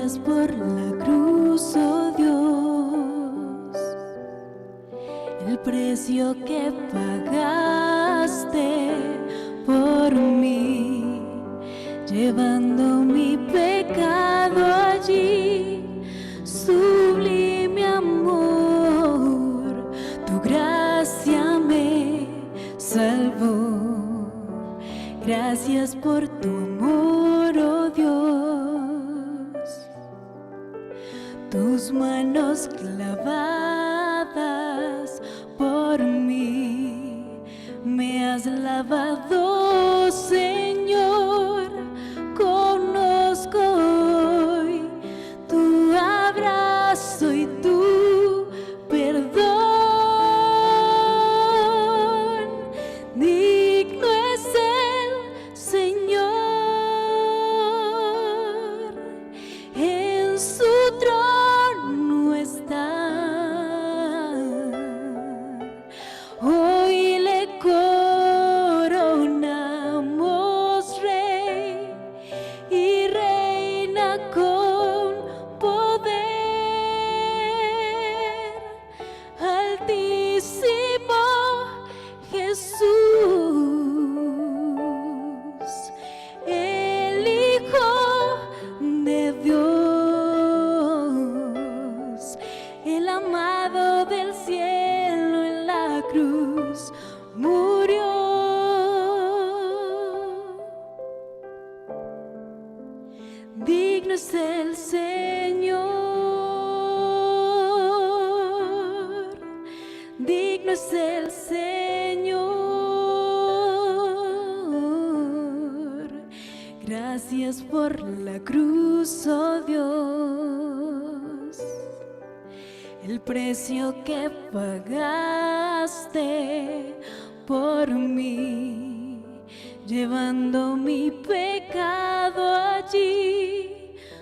Gracias por la cruz, oh Dios, el precio que pagaste por mí, llevando mi pecado allí. Sublime amor, tu gracia me salvó. Gracias por tu amor, oh Dios. Tus manos clavadas por mí, me has lavado, Señor. Conozco hoy tu abrazo y tu perdón. Digno es el Señor, en su trono está. Hoy le coronamos Rey y reina con poder. Altísimo Jesús, el Hijo de Dios, el amado del cielo, en la cruz murió. Digno es el Señor, digno es el Señor. Gracias por la cruz, oh Dios, el precio que pagaste por mí, llevando mi pecado allí.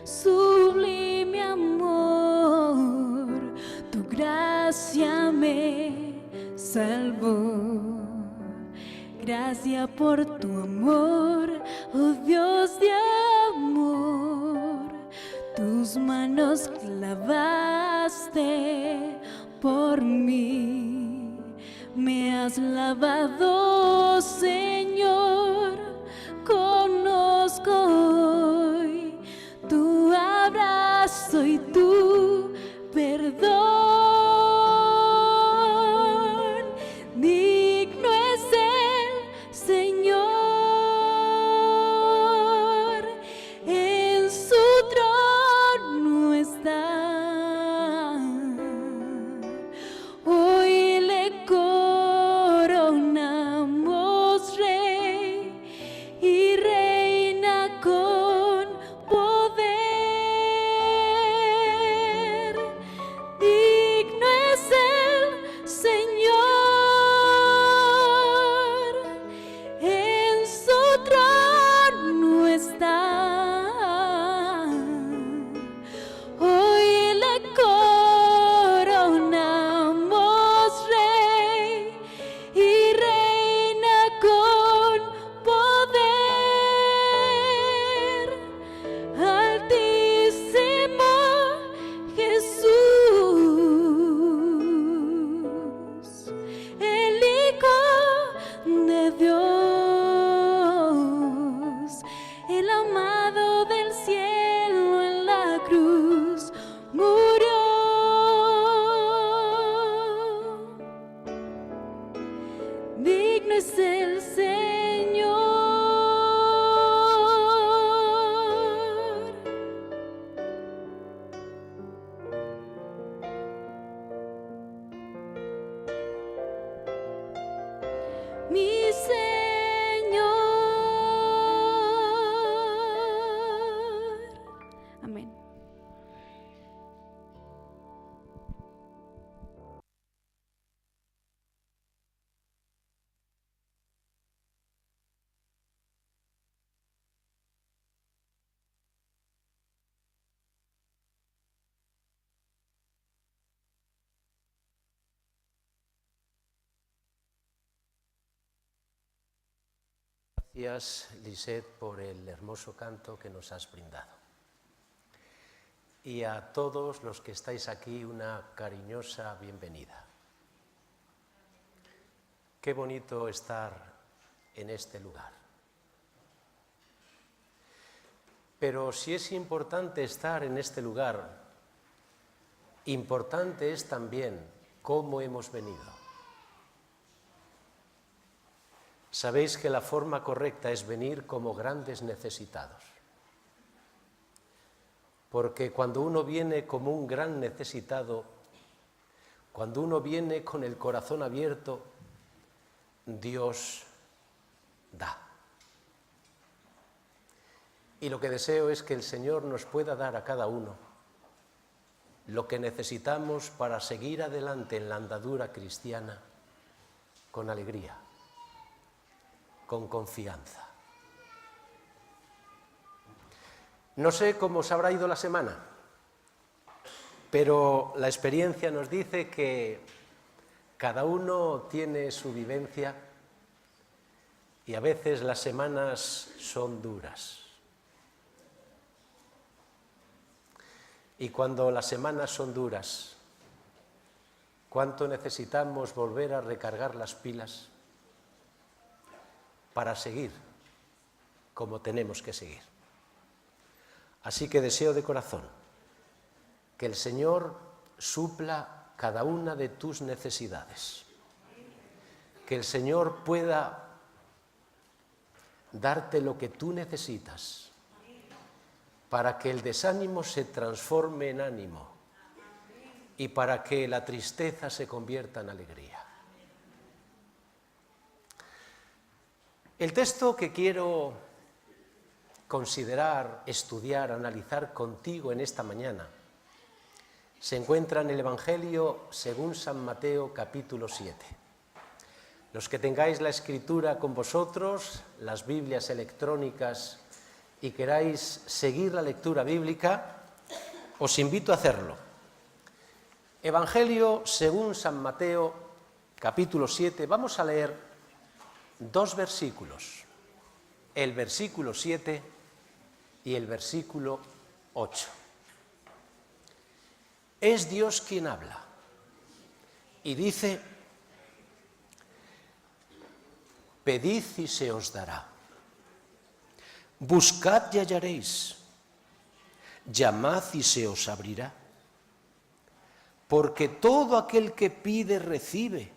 Sublime amor, tu gracia me salvó. Gracias por tu amor, oh Dios de amor. Tus manos clavaste por mí, me has lavado, Señor. Conozco hoy tu abrazo y tu perdón. Digno es el Señor, en su trono está. Hoy le coronamos Rey y reina con poder. Digno es el Señor, en su trono está. Hoy le coronamos Rey y reina con poder. Altísimo Jesús, el Hijo de Dios, el amado del cielo, en la cruz murió. Digno es el Señor. Mi Señor. Amén. Gracias, Lisette, por el hermoso canto que nos has brindado. y a todos los que estáis aquí una cariñosa bienvenida. Qué bonito estar en este lugar. Pero si es importante estar en este lugar, importante es también cómo hemos venido. Sabéis que la forma correcta es venir como grandes necesitados. Porque cuando uno viene como un gran necesitado, cuando uno viene con el corazón abierto, Dios da. Y lo que deseo es que el Señor nos pueda dar a cada uno lo que necesitamos para seguir adelante en la andadura cristiana con alegría, con confianza. No sé cómo os habrá ido la semana, pero la experiencia nos dice que cada uno tiene su vivencia y a veces las semanas son duras. Y cuando las semanas son duras, ¿cuánto necesitamos volver a recargar las pilas para seguir como tenemos que seguir? Así que deseo de corazón que el Señor supla cada una de tus necesidades, que el Señor pueda darte lo que tú necesitas para que el desánimo se transforme en ánimo y para que la tristeza se convierta en alegría. El texto que quiero considerar, estudiar, analizar contigo en esta mañana se encuentra en el Evangelio según San Mateo, capítulo 7. Los que tengáis la Escritura con vosotros, las Biblias electrónicas y queráis seguir la lectura bíblica, os invito a hacerlo. Evangelio según San Mateo, capítulo 7, vamos a leer dos versículos, el versículo 7 y el versículo 8. Es Dios quien habla y dice: pedid y se os dará, buscad y hallaréis, llamad y se os abrirá, porque todo aquel que pide recibe,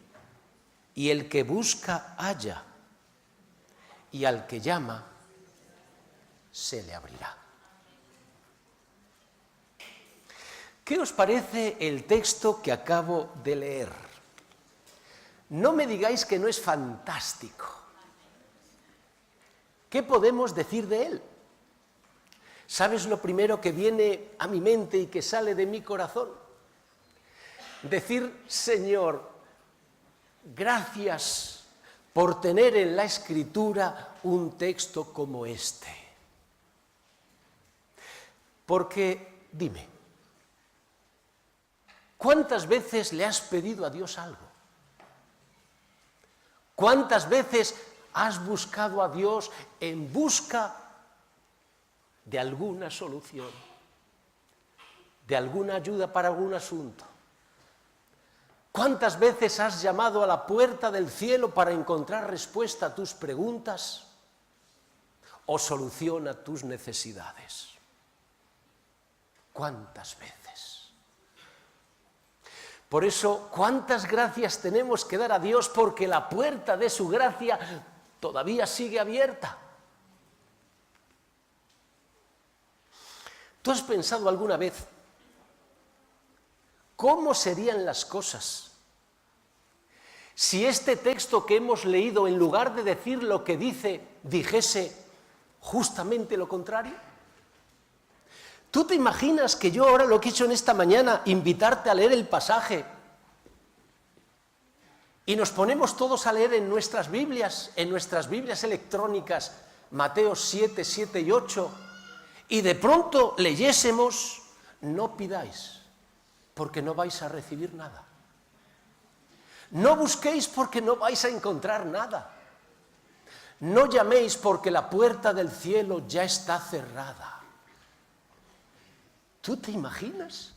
y el que busca halla, y al que llama se le abrirá. ¿Qué os parece el texto que acabo de leer? No me digáis que no es fantástico. ¿Qué podemos decir de él? ¿Sabes lo primero que viene a mi mente y que sale de mi corazón? Decir: Señor, gracias por tener en la Escritura un texto como este. Porque, dime, ¿cuántas veces le has pedido a Dios algo? ¿Cuántas veces has buscado a Dios en busca de alguna solución, de alguna ayuda para algún asunto? ¿Cuántas veces has llamado a la puerta del cielo para encontrar respuesta a tus preguntas o solución a tus necesidades? ¿Cuántas veces? Por eso, ¿cuántas gracias tenemos que dar a Dios porque la puerta de su gracia todavía sigue abierta? ¿Tú has pensado alguna vez cómo serían las cosas si este texto que hemos leído, en lugar de decir lo que dice, dijese justamente lo contrario? ¿Tú te imaginas que yo ahora lo que he hecho en esta mañana, invitarte a leer el pasaje, y nos ponemos todos a leer en nuestras Biblias electrónicas, Mateo 7, 7 y 8, y de pronto leyésemos: no pidáis, porque no vais a recibir nada. No busquéis, porque no vais a encontrar nada. No llaméis, porque la puerta del cielo ya está cerrada. ¿Tú te imaginas?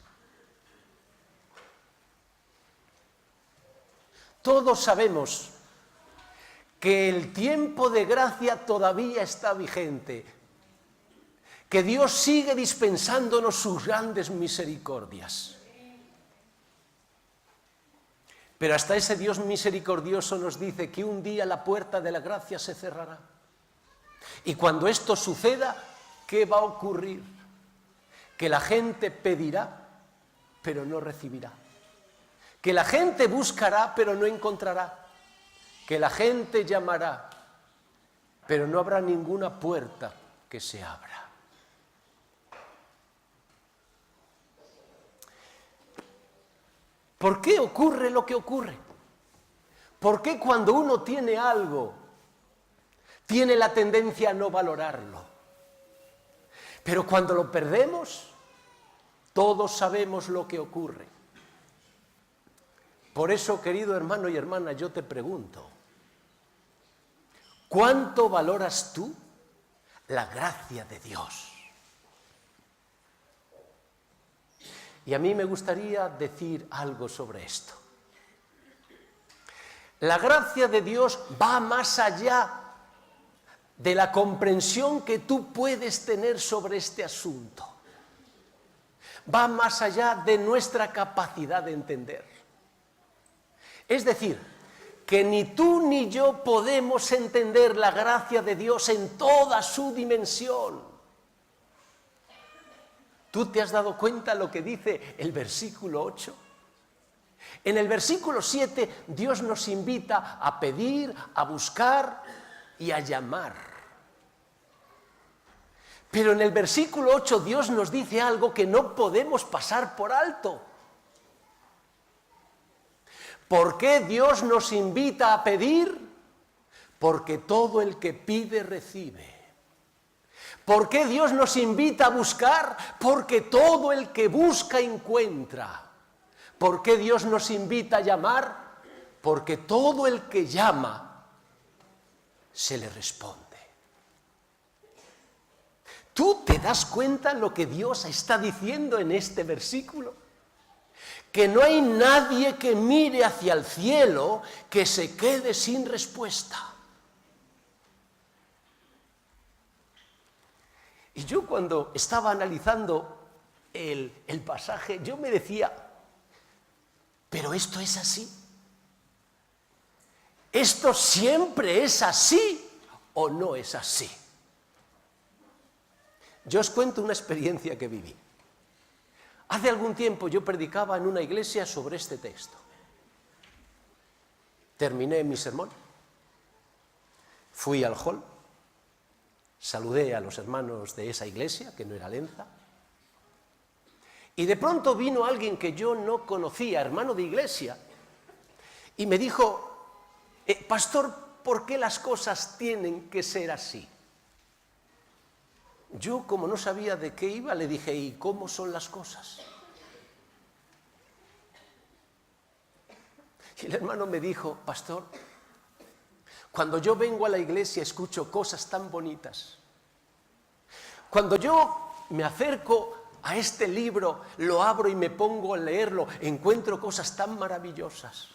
Todos sabemos que el tiempo de gracia todavía está vigente, que Dios sigue dispensándonos sus grandes misericordias. Pero hasta ese Dios misericordioso nos dice que un día la puerta de la gracia se cerrará. Y cuando esto suceda, ¿qué va a ocurrir? Que la gente pedirá, pero no recibirá. Que la gente buscará, pero no encontrará. Que la gente llamará, pero no habrá ninguna puerta que se abra. ¿Por qué ocurre lo que ocurre? ¿Por qué cuando uno tiene algo, tiene la tendencia a no valorarlo? Pero cuando lo perdemos, todos sabemos lo que ocurre. Por eso, querido hermano y hermana, yo te pregunto, ¿cuánto valoras tú la gracia de Dios? Y a mí me gustaría decir algo sobre esto. La gracia de Dios va más allá de la comprensión que tú puedes tener sobre este asunto. Va más allá de nuestra capacidad de entender. Es decir, que ni tú ni yo podemos entender la gracia de Dios en toda su dimensión. ¿Tú te has dado cuenta lo que dice el versículo 8? En el versículo 7, Dios nos invita a pedir, a buscar y a llamar. Pero en el versículo 8 Dios nos dice algo que no podemos pasar por alto. ¿Por qué Dios nos invita a pedir? Porque todo el que pide recibe. ¿Por qué Dios nos invita a buscar? Porque todo el que busca encuentra. ¿Por qué Dios nos invita a llamar? Porque todo el que llama se le responde. ¿Tú te das cuenta lo que Dios está diciendo en este versículo? Que no hay nadie que mire hacia el cielo que se quede sin respuesta. Y yo cuando estaba analizando el pasaje, yo me decía, ¿pero esto es así? ¿Esto siempre es así o no es así? Yo os cuento una experiencia que viví. Hace algún tiempo yo predicaba en una iglesia sobre este texto. Terminé mi sermón, fui al hall, saludé a los hermanos de esa iglesia, que no era Lenza, y de pronto vino alguien que yo no conocía, hermano de iglesia, y me dijo, pastor, ¿por qué las cosas tienen que ser así? Yo, como no sabía de qué iba, le dije, ¿y cómo son las cosas? Y el hermano me dijo, pastor, cuando yo vengo a la iglesia escucho cosas tan bonitas. Cuando yo me acerco a este libro, lo abro y me pongo a leerlo, encuentro cosas tan maravillosas.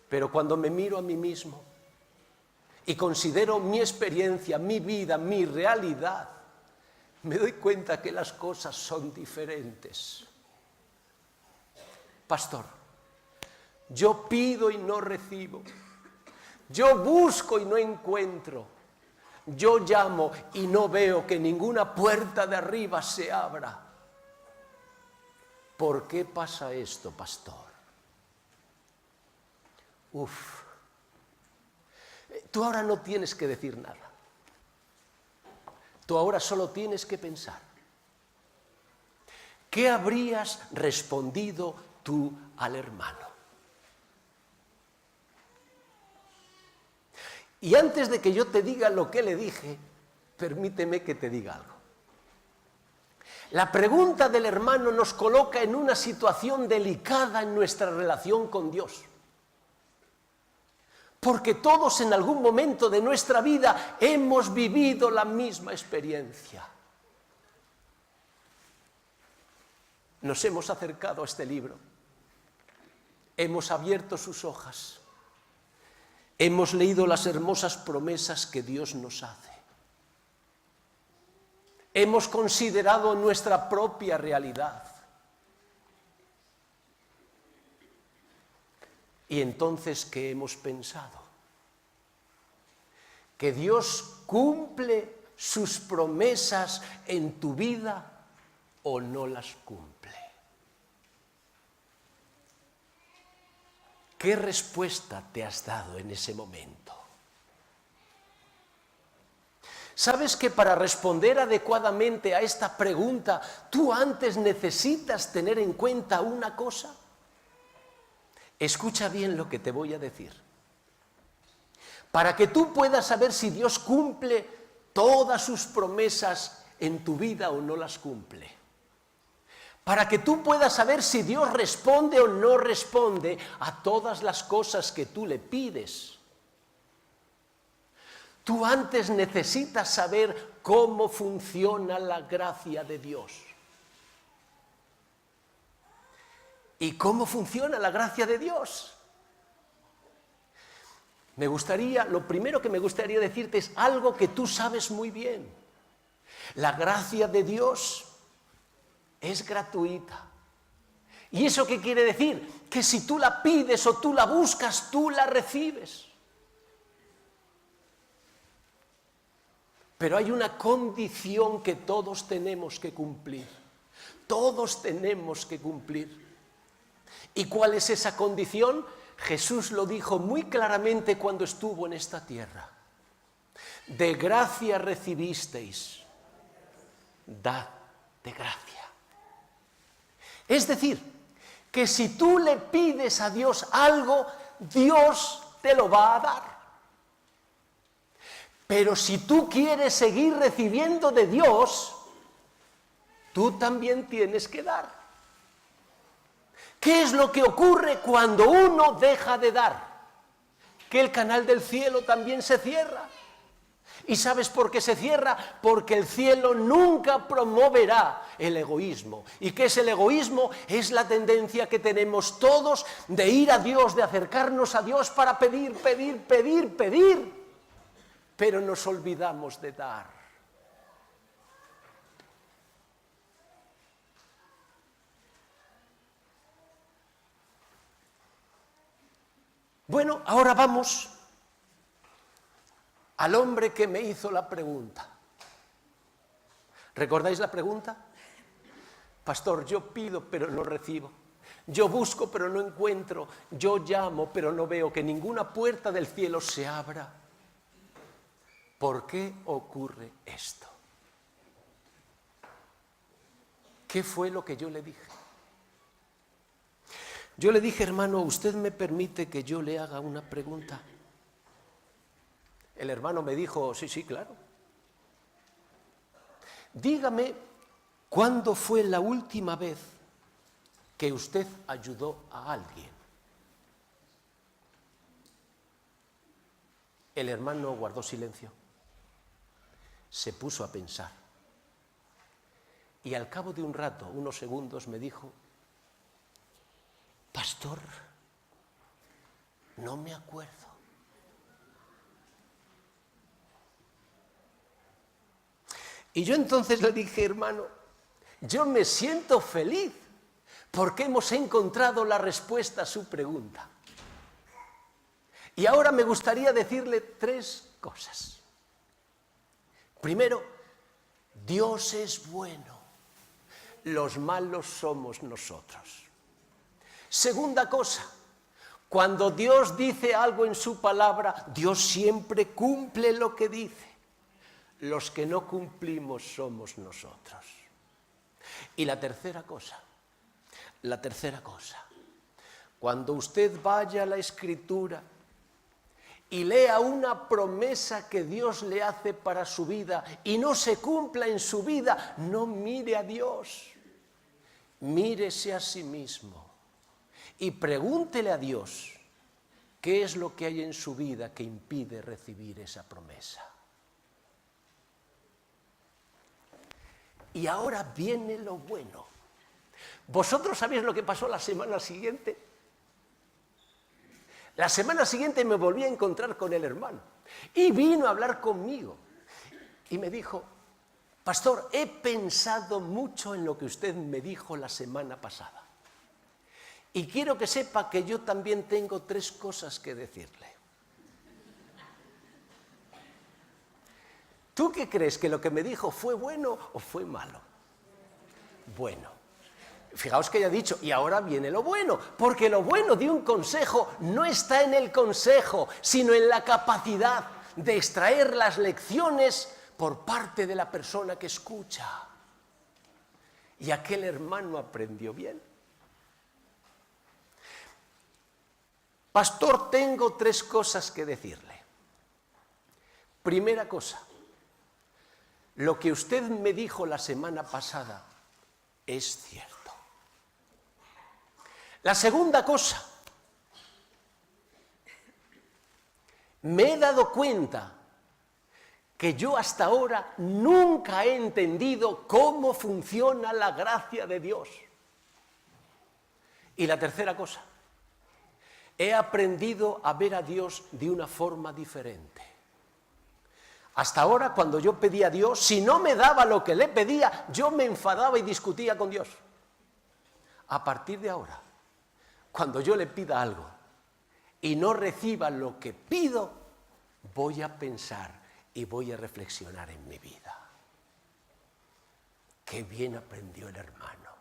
Pero cuando me miro a mí mismo y considero mi experiencia, mi vida, mi realidad, me doy cuenta que las cosas son diferentes. Pastor, yo pido y no recibo. Yo busco y no encuentro. Yo llamo y no veo que ninguna puerta de arriba se abra. ¿Por qué pasa esto, pastor? Tú ahora no tienes que decir nada. Tú ahora solo tienes que pensar. ¿Qué habrías respondido tú al hermano? Y antes de que yo te diga lo que le dije, permíteme que te diga algo. La pregunta del hermano nos coloca en una situación delicada en nuestra relación con Dios. Porque todos en algún momento de nuestra vida hemos vivido la misma experiencia. nos hemos acercado a este libro, hemos abierto sus hojas, hemos leído las hermosas promesas que Dios nos hace, hemos considerado nuestra propia realidad. Y entonces, ¿qué hemos pensado? ¿Que Dios cumple sus promesas en tu vida o no las cumple? ¿Qué respuesta te has dado en ese momento? ¿Sabes que para responder adecuadamente a esta pregunta, tú antes necesitas tener en cuenta una cosa? Escucha bien lo que te voy a decir. Para que tú puedas saber si Dios cumple todas sus promesas en tu vida o no las cumple. Para que tú puedas saber si Dios responde o no responde a todas las cosas que tú le pides. Tú antes necesitas saber cómo funciona la gracia de Dios. ¿Y cómo funciona la gracia de Dios? Lo primero que me gustaría decirte es algo que tú sabes muy bien. La gracia de Dios es gratuita. ¿Y eso qué quiere decir? Que si tú la pides o tú la buscas, tú la recibes. Pero hay una condición que todos tenemos que cumplir. Todos tenemos que cumplir. ¿Y cuál es esa condición? Jesús lo dijo muy claramente cuando estuvo en esta tierra. De gracia recibisteis, dad de gracia. Es decir, que si tú le pides a Dios algo, Dios te lo va a dar. Pero si tú quieres seguir recibiendo de Dios, tú también tienes que dar. ¿Qué es lo que ocurre cuando uno deja de dar? Que el canal del cielo también se cierra. ¿Y sabes por qué se cierra? Porque el cielo nunca promoverá el egoísmo. ¿Y qué es el egoísmo? Es la tendencia que tenemos todos de ir a Dios, de acercarnos a Dios para pedir, pedir, pedir, pedir. Pero nos olvidamos de dar. Bueno, ahora vamos al hombre que me hizo la pregunta. ¿Recordáis la pregunta? Pastor, yo pido pero no recibo. Yo busco pero no encuentro. Yo llamo pero no veo que ninguna puerta del cielo se abra. ¿Por qué ocurre esto? ¿Qué fue lo que yo le dije? Yo le dije, hermano, ¿usted me permite que yo le haga una pregunta? El hermano me dijo, sí, claro. Dígame, ¿cuándo fue la última vez que usted ayudó a alguien? El hermano guardó silencio, se puso a pensar y al cabo de un rato, unos segundos, me dijo, pastor, no me acuerdo. Y yo entonces le dije, hermano, yo me siento feliz porque hemos encontrado la respuesta a su pregunta. Y ahora me gustaría decirle 3 cosas. Primero, Dios es bueno, los malos somos nosotros. Segunda cosa, cuando Dios dice algo en su palabra, Dios siempre cumple lo que dice. Los que no cumplimos somos nosotros. Y la tercera cosa, cuando usted vaya a la Escritura y lea una promesa que Dios le hace para su vida y no se cumpla en su vida, no mire a Dios, mírese a sí mismo. Y pregúntele a Dios qué es lo que hay en su vida que impide recibir esa promesa. Y ahora viene lo bueno. ¿Vosotros sabéis lo que pasó la semana siguiente? La semana siguiente me volví a encontrar con el hermano y vino a hablar conmigo y me dijo: pastor, he pensado mucho en lo que usted me dijo la semana pasada y quiero que sepa que yo también tengo 3 cosas que decirle. ¿Tú qué crees? ¿Que lo que me dijo fue bueno o fue malo? Bueno. Fijaos que ya he dicho, y ahora viene lo bueno, porque lo bueno de un consejo no está en el consejo, sino en la capacidad de extraer las lecciones por parte de la persona que escucha. Y aquel hermano aprendió bien. Pastor, tengo 3 cosas que decirle. Primera cosa, lo que usted me dijo la semana pasada es cierto. La segunda cosa, me he dado cuenta que yo hasta ahora nunca he entendido cómo funciona la gracia de Dios. Y la tercera cosa, he aprendido a ver a Dios de una forma diferente. Hasta ahora, cuando yo pedía a Dios, si no me daba lo que le pedía, yo me enfadaba y discutía con Dios. A partir de ahora, cuando yo le pida algo y no reciba lo que pido, voy a pensar y voy a reflexionar en mi vida. Qué bien aprendió el hermano.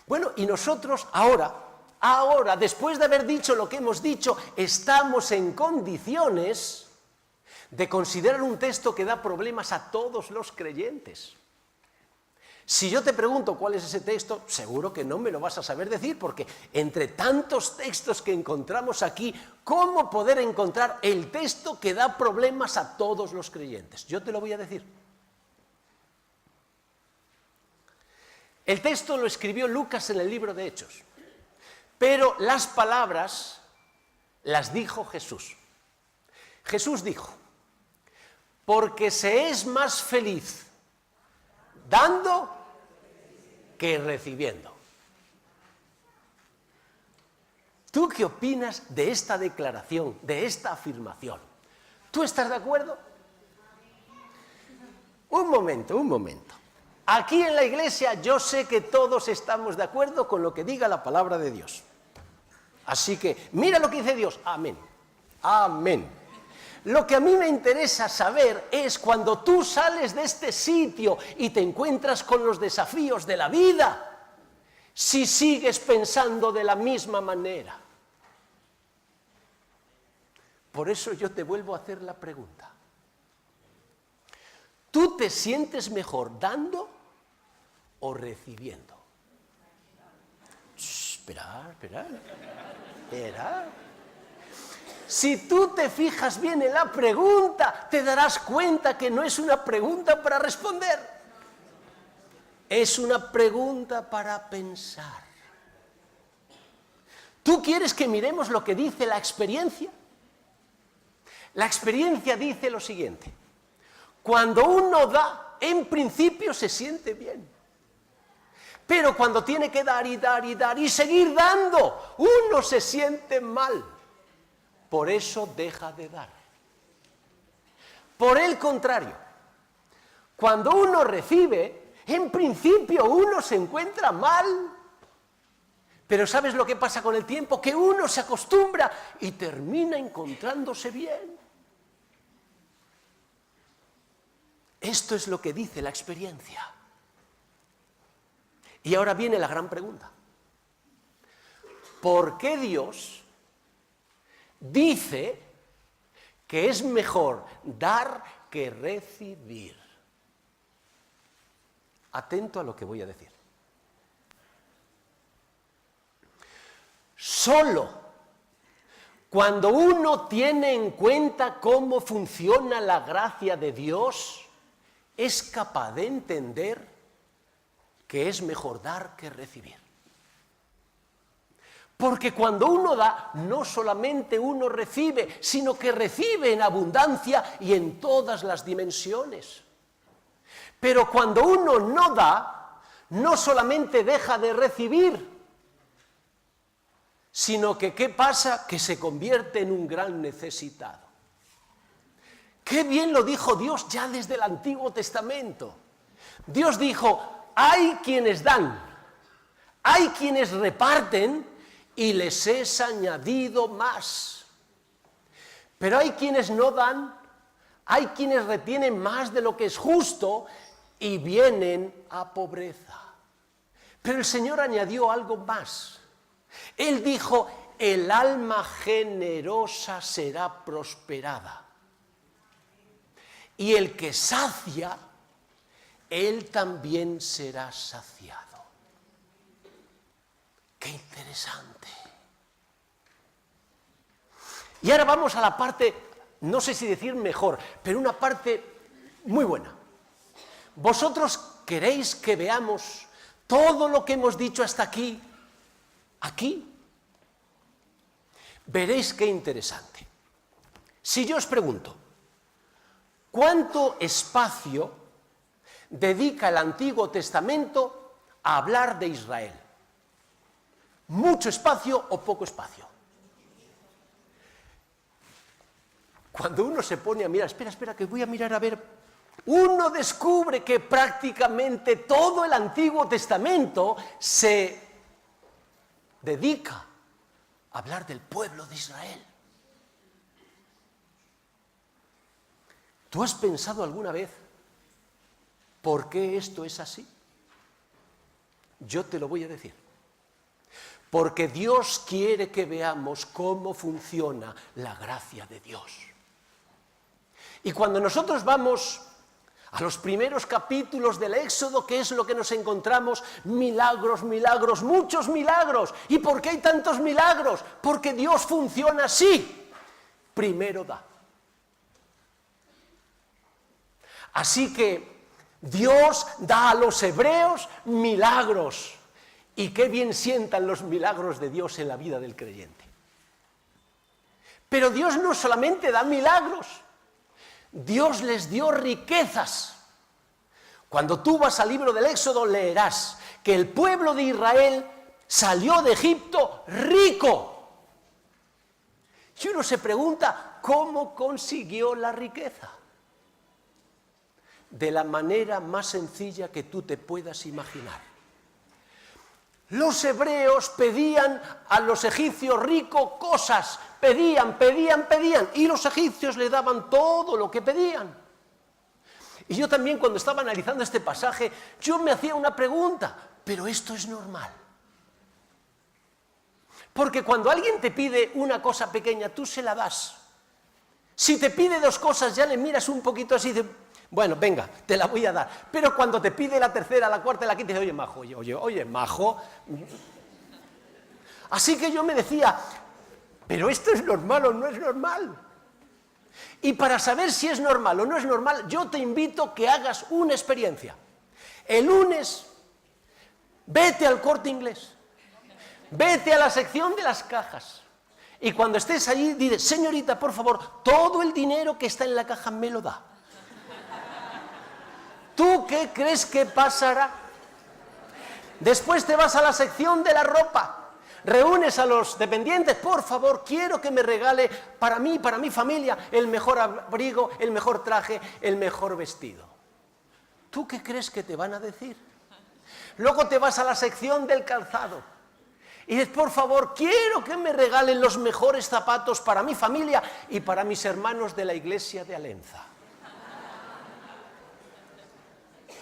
Bueno, y nosotros ahora, después de haber dicho lo que hemos dicho, estamos en condiciones de considerar un texto que da problemas a todos los creyentes. Si yo te pregunto cuál es ese texto, seguro que no me lo vas a saber decir, porque entre tantos textos que encontramos aquí, ¿cómo poder encontrar el texto que da problemas a todos los creyentes? Yo te lo voy a decir. El texto lo escribió Lucas en el libro de Hechos, pero las palabras las dijo Jesús. Jesús dijo: porque se es más feliz dando que recibiendo. ¿Tú qué opinas de esta declaración, de esta afirmación? ¿Tú estás de acuerdo? Un momento. Aquí en la iglesia yo sé que todos estamos de acuerdo con lo que diga la palabra de Dios. Así que mira lo que dice Dios. Amén. Amén. Lo que a mí me interesa saber es cuando tú sales de este sitio y te encuentras con los desafíos de la vida, si sigues pensando de la misma manera. Por eso yo te vuelvo a hacer la pregunta. ¿Tú te sientes mejor dando o recibiendo? Espera. Si tú te fijas bien en la pregunta, te darás cuenta que no es una pregunta para responder. Es una pregunta para pensar. ¿Tú quieres que miremos lo que dice la experiencia? La experiencia dice lo siguiente: cuando uno da, en principio se siente bien. Pero cuando tiene que dar y seguir dando, uno se siente mal. Por eso deja de dar. Por el contrario, cuando uno recibe, en principio uno se encuentra mal. Pero ¿sabes lo que pasa con el tiempo? Que uno se acostumbra y termina encontrándose bien. Esto es lo que dice la experiencia. Y ahora viene la gran pregunta. ¿Por qué Dios dice que es mejor dar que recibir? Atento a lo que voy a decir. Solo cuando uno tiene en cuenta cómo funciona la gracia de Dios, es capaz de entender que es mejor dar que recibir. Porque cuando uno da, no solamente uno recibe, sino que recibe en abundancia y en todas las dimensiones. Pero cuando uno no da, no solamente deja de recibir, sino que ¿qué pasa? Que se convierte en un gran necesitado. Qué bien lo dijo Dios ya desde el Antiguo Testamento. Dios dijo, hay quienes dan, hay quienes reparten y les es añadido más. Pero hay quienes no dan, hay quienes retienen más de lo que es justo y vienen a pobreza. Pero el Señor añadió algo más. Él dijo, el alma generosa será prosperada. Y el que sacia, él también será saciado. ¡Qué interesante! Y ahora vamos a la parte, no sé si decir mejor, pero una parte muy buena. Vosotros queréis que veamos todo lo que hemos dicho hasta aquí. Aquí veréis qué interesante. Si yo os pregunto, ¿cuánto espacio dedica el Antiguo Testamento a hablar de Israel? ¿Mucho espacio o poco espacio? Cuando uno se pone a mirar, espera, que voy a mirar a ver, uno descubre que prácticamente todo el Antiguo Testamento se dedica a hablar del pueblo de Israel. ¿Tú has pensado alguna vez por qué esto es así? Yo te lo voy a decir. Porque Dios quiere que veamos cómo funciona la gracia de Dios. Y cuando nosotros vamos a los primeros capítulos del Éxodo, ¿qué es lo que nos encontramos? Milagros, milagros, muchos milagros. ¿Y por qué hay tantos milagros? Porque Dios funciona así. Primero da. Así que Dios da a los hebreos milagros. Y qué bien sientan los milagros de Dios en la vida del creyente. Pero Dios no solamente da milagros, Dios les dio riquezas. Cuando tú vas al libro del Éxodo leerás que el pueblo de Israel salió de Egipto rico. Y uno se pregunta, ¿cómo consiguió la riqueza? De la manera más sencilla que tú te puedas imaginar. Los hebreos pedían a los egipcios ricos cosas, pedían, y los egipcios le daban todo lo que pedían. Y yo también, cuando estaba analizando este pasaje, yo me hacía una pregunta, ¿pero esto es normal? Porque cuando alguien te pide una cosa pequeña, tú se la das. Si te pide dos cosas, ya le miras un poquito así de... Bueno, venga, te la voy a dar. Pero cuando te pide la tercera, la cuarta y la quinta, dice, oye, majo. Así que yo me decía, ¿pero esto es normal o no es normal? Y para saber si es normal o no es normal, yo te invito a que hagas una experiencia. El lunes, vete al Corte Inglés, vete a la sección de las cajas. Y cuando estés allí, dile, señorita, por favor, todo el dinero que está en la caja me lo da. ¿Tú qué crees que pasará? Después te vas a la sección de la ropa, reúnes a los dependientes, por favor, quiero que me regale para mí, para mi familia, el mejor abrigo, el mejor traje, el mejor vestido. ¿Tú qué crees que te van a decir? Luego te vas a la sección del calzado y dices, por favor, quiero que me regalen los mejores zapatos para mi familia y para mis hermanos de la iglesia de Alenza.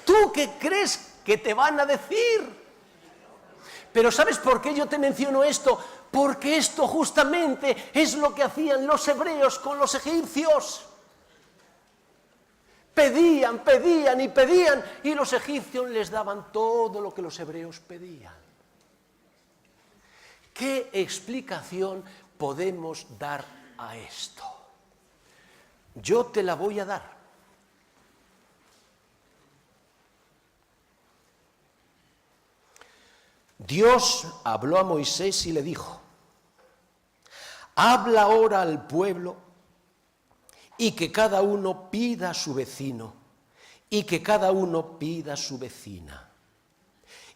¿Tú qué crees que te van a decir? Pero ¿sabes por qué yo te menciono esto? Porque esto justamente es lo que hacían los hebreos con los egipcios. Pedían y los egipcios les daban todo lo que los hebreos pedían. ¿Qué explicación podemos dar a esto? Yo te la voy a dar. Dios habló a Moisés y le dijo, habla ahora al pueblo y que cada uno pida a su vecino y que cada uno pida a su vecina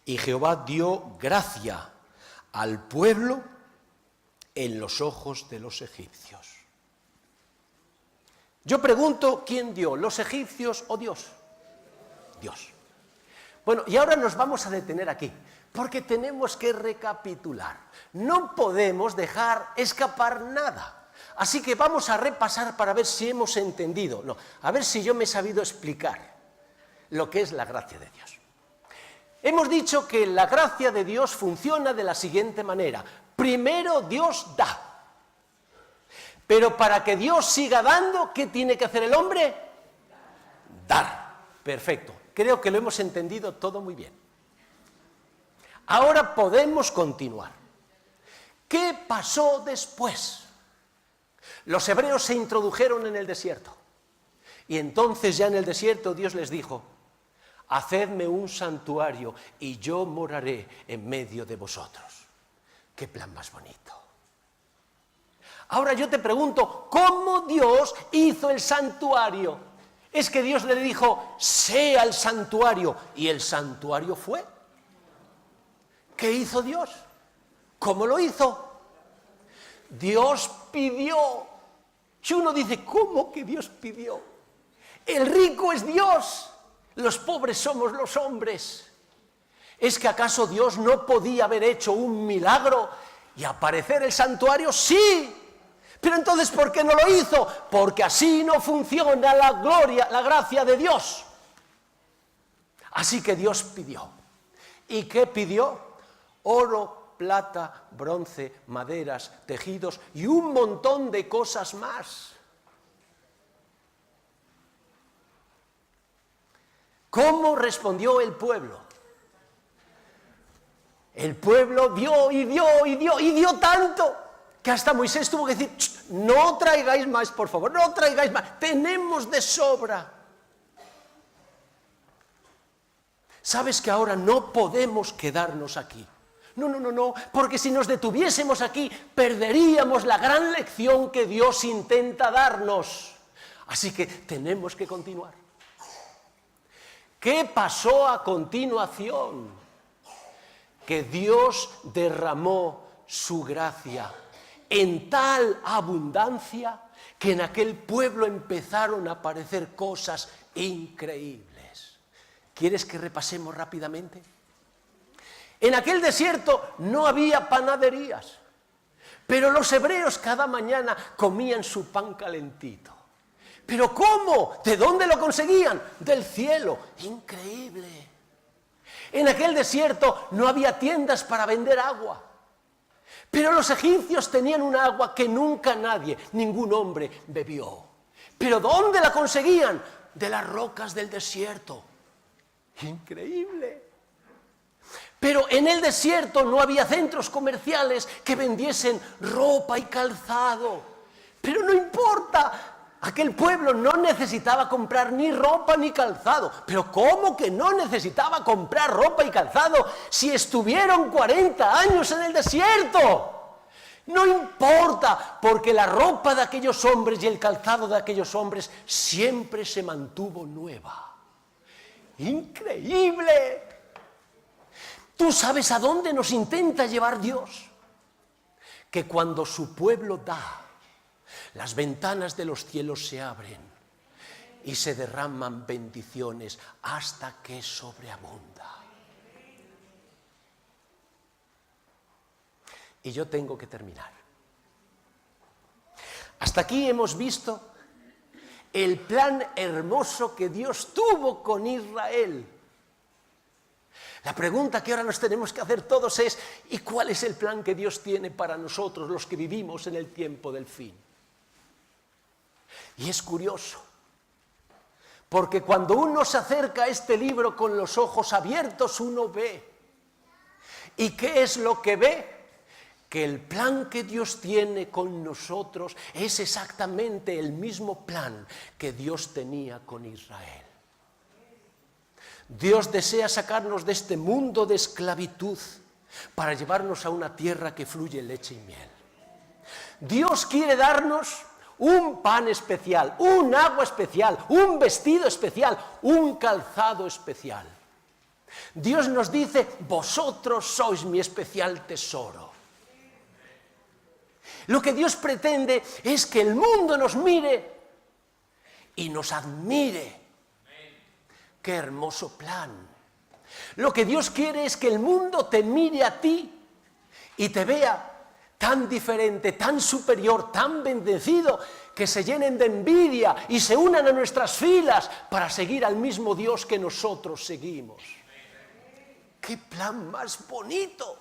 Y Jehová dio gracia al pueblo en los ojos de los egipcios. Yo pregunto, ¿quién dio? ¿Los egipcios o Dios? Dios. Bueno, y ahora nos vamos a detener aquí, porque tenemos que recapitular. No podemos dejar escapar nada. Así que vamos a repasar para ver si hemos entendido. No, a ver si yo me he sabido explicar lo que es la gracia de Dios. Hemos dicho que la gracia de Dios funciona de la siguiente manera. Primero Dios da. Pero para que Dios siga dando, ¿qué tiene que hacer el hombre? Dar. Perfecto. Creo que lo hemos entendido todo muy bien. Ahora podemos continuar. ¿Qué pasó después? Los hebreos se introdujeron en el desierto. Y entonces ya en el desierto Dios les dijo: hacedme un santuario y yo moraré en medio de vosotros. ¡Qué plan más bonito! Ahora yo te pregunto, ¿cómo Dios hizo el santuario? Es que Dios le dijo, sea el santuario, y el santuario fue. ¿Qué hizo Dios? ¿Cómo lo hizo? Dios pidió. Si uno dice, ¿cómo que Dios pidió? El rico es Dios, los pobres somos los hombres. ¿Es que acaso Dios no podía haber hecho un milagro y aparecer el santuario? Sí. Pero entonces, ¿por qué no lo hizo? Porque así no funciona la gloria, la gracia de Dios. Así que Dios pidió. ¿Y qué pidió? Oro, plata, bronce, maderas, tejidos y un montón de cosas más. ¿Cómo respondió el pueblo? El pueblo dio y dio y dio y dio tanto que hasta Moisés tuvo que decir, no traigáis más, por favor, no traigáis más, tenemos de sobra. ¿Sabes que ahora no podemos quedarnos aquí? No, porque si nos detuviésemos aquí, perderíamos la gran lección que Dios intenta darnos. Así que tenemos que continuar. ¿Qué pasó a continuación? Que Dios derramó su gracia en tal abundancia que en aquel pueblo empezaron a aparecer cosas increíbles. ¿Quieres que repasemos rápidamente? En aquel desierto no había panaderías, pero los hebreos cada mañana comían su pan calentito. ¿Pero cómo? ¿De dónde lo conseguían? Del cielo. Increíble. En aquel desierto no había tiendas para vender agua. Pero los egipcios tenían un agua que nunca nadie, ningún hombre bebió. ¿Pero dónde la conseguían? De las rocas del desierto. Increíble. Pero en el desierto no había centros comerciales que vendiesen ropa y calzado. Pero no importa. Aquel pueblo no necesitaba comprar ni ropa ni calzado. ¿Pero cómo que no necesitaba comprar ropa y calzado si estuvieron 40 años en el desierto? No importa, porque la ropa de aquellos hombres y el calzado de aquellos hombres siempre se mantuvo nueva. ¡Increíble! ¿Tú sabes a dónde nos intenta llevar Dios? Que cuando su pueblo da, las ventanas de los cielos se abren y se derraman bendiciones hasta que sobreabunda. Y yo tengo que terminar. Hasta aquí hemos visto el plan hermoso que Dios tuvo con Israel. La pregunta que ahora nos tenemos que hacer todos es, ¿y cuál es el plan que Dios tiene para nosotros, los que vivimos en el tiempo del fin? Y es curioso, porque cuando uno se acerca a este libro con los ojos abiertos, uno ve. ¿Y qué es lo que ve? Que el plan que Dios tiene con nosotros es exactamente el mismo plan que Dios tenía con Israel. Dios desea sacarnos de este mundo de esclavitud para llevarnos a una tierra que fluye leche y miel. Dios quiere darnos un pan especial, un agua especial, un vestido especial, un calzado especial. Dios nos dice, vosotros sois mi especial tesoro. Lo que Dios pretende es que el mundo nos mire y nos admire. ¡Qué hermoso plan! Lo que Dios quiere es que el mundo te mire a ti y te vea tan diferente, tan superior, tan bendecido, que se llenen de envidia y se unan a nuestras filas para seguir al mismo Dios que nosotros seguimos. ¡Qué plan más bonito!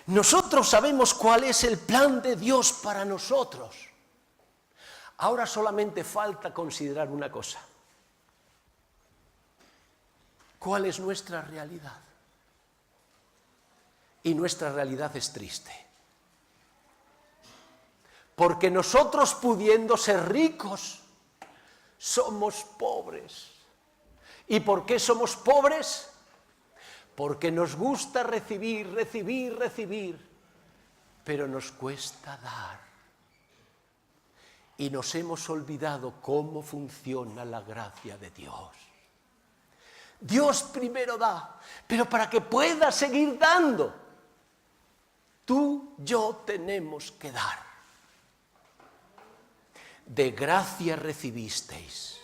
Nosotros sabemos cuál es el plan de Dios para nosotros. Ahora solamente falta considerar una cosa. ¿Cuál es nuestra realidad? Y nuestra realidad es triste. Porque nosotros, pudiendo ser ricos, somos pobres. ¿Y por qué somos pobres? Porque nos gusta recibir, pero nos cuesta dar. Y nos hemos olvidado cómo funciona la gracia de Dios. Dios primero da, pero para que pueda seguir dando, tú, yo tenemos que dar. De gracia recibisteis,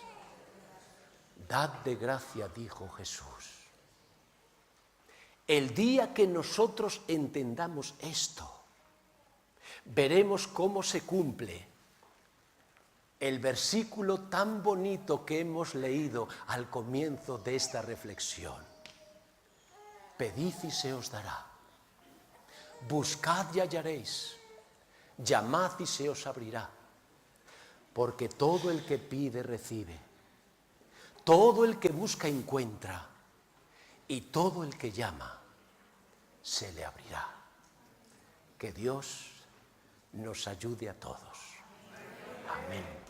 dad de gracia, dijo Jesús. El día que nosotros entendamos esto, veremos cómo se cumple el versículo tan bonito que hemos leído al comienzo de esta reflexión. Pedid y se os dará. Buscad y hallaréis. Llamad y se os abrirá. Porque todo el que pide recibe. Todo el que busca encuentra. Y todo el que llama se le abrirá. Que Dios nos ayude a todos. Amén.